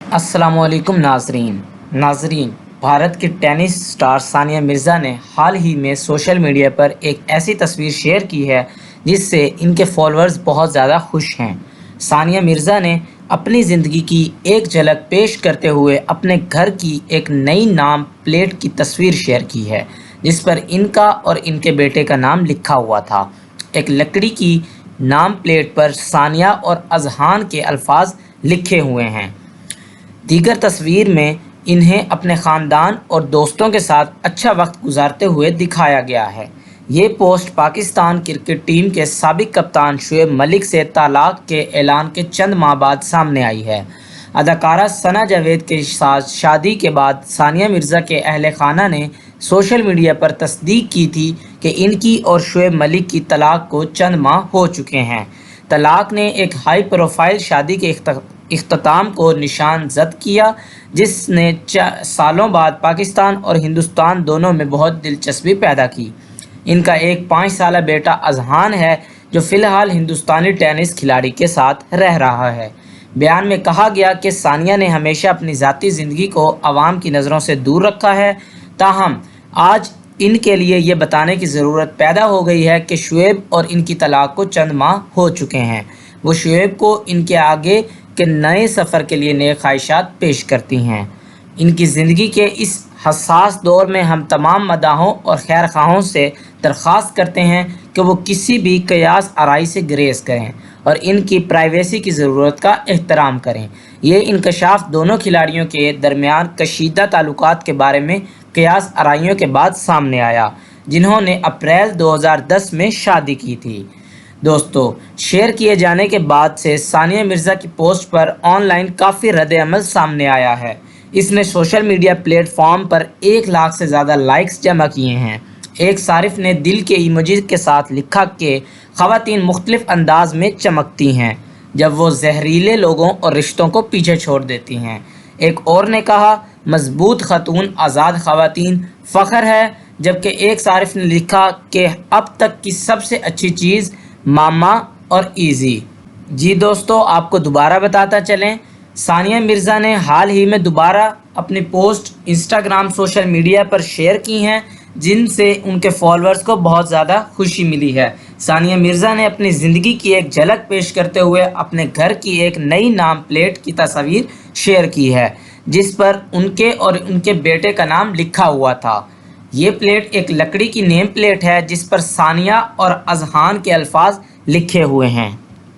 अस्सलामुअलैकुम नाजरीन, भारत की टेनिस स्टार सानिया मिर्ज़ा ने हाल ही में सोशल मीडिया पर एक ऐसी तस्वीर शेयर की है जिससे इनके फॉलोअर्स बहुत ज़्यादा खुश हैं। सानिया मिर्ज़ा ने अपनी ज़िंदगी की एक झलक पेश करते हुए अपने घर की एक नई नाम प्लेट की तस्वीर शेयर की है, जिस पर इनका और इनके बेटे का नाम लिखा हुआ था। एक लकड़ी की नाम प्लेट पर सानिया और अजहान के अल्फाज लिखे हुए हैं। दीगर तस्वीर में इन्हें अपने ख़ानदान और दोस्तों के साथ अच्छा वक्त गुजारते हुए दिखाया गया है। ये पोस्ट पाकिस्तान क्रिकेट टीम के साबिक कप्तान शुएब मलिक से तलाक के ऐलान के चंद माह बाद सामने आई है। अदाकारा सना जावेद के साथ शादी के बाद सानिया मिर्ज़ा के अहल खाना ने सोशल मीडिया पर तस्दीक की थी कि इनकी और शुएब मलिक की तलाक को चंद माह हो चुके हैं। तलाक ने एक हाई प्रोफाइल शादी के इख्तिताम को निशान जद किया, जिसने सालों बाद पाकिस्तान और हिंदुस्तान दोनों में बहुत दिलचस्पी पैदा की। इनका एक 5 साला बेटा अजहान है, जो फ़िलहाल हिंदुस्तानी टेनिस खिलाड़ी के साथ रह रहा है। बयान में कहा गया कि सानिया ने हमेशा अपनी ज़ाती ज़िंदगी को आवाम की नज़रों से दूर रखा है, ताहम आज इनके लिए ये बताने की ज़रूरत पैदा हो गई है कि शुएब और इनकी तलाक को चंद माह हो चुके हैं। वो शुएब को इनके आगे के नए सफ़र के लिए नए ख्वाहिशात पेश करती हैं। इनकी ज़िंदगी के इस हसास दौर में हम तमाम मदाहों और खैर ख़वाहों से दरख्वास्त करते हैं कि वो किसी भी क़यास आराई से ग्रेज़ करें और इनकी प्राइवेसी की ज़रूरत का एहतराम करें। ये इंकशाफ दोनों खिलाड़ियों के दरमियान कशीदा ताल्लुकात के बारे में क़यास आराइयों के बाद सामने आया, जिन्होंने अप्रैल 2010 में शादी की थी। दोस्तों, शेयर किए जाने के बाद से सानिया मिर्ज़ा की पोस्ट पर ऑनलाइन काफ़ी रद्द-ए-अमल सामने आया है। इसने सोशल मीडिया प्लेटफॉर्म पर 1 लाख से ज़्यादा लाइक्स जमा किए हैं। एक सारिफ ने दिल के इमोजी के साथ लिखा कि ख़वातीन मुख्तलिफ अंदाज में चमकती हैं जब वो जहरीले लोगों और रिश्तों को पीछे छोड़ देती हैं। एक और ने कहा, मजबूत खतून, आज़ाद ख़वातीन, फ़ख्र है। जबकि एक सारिफ ने लिखा कि अब तक की सबसे अच्छी चीज़ मामा और इजी। जी दोस्तों, आपको दोबारा बताता चलें, सानिया मिर्ज़ा ने हाल ही में दोबारा अपनी पोस्ट इंस्टाग्राम सोशल मीडिया पर शेयर की हैं, जिनसे उनके फॉलोअर्स को बहुत ज़्यादा खुशी मिली है। सानिया मिर्ज़ा ने अपनी ज़िंदगी की एक झलक पेश करते हुए अपने घर की एक नई नाम प्लेट की तस्वीर शेयर की है, जिस पर उनके और उनके बेटे का नाम लिखा हुआ था। ये प्लेट एक लकड़ी की नेम प्लेट है, जिस पर सानिया और अजहान के अल्फाज लिखे हुए हैं।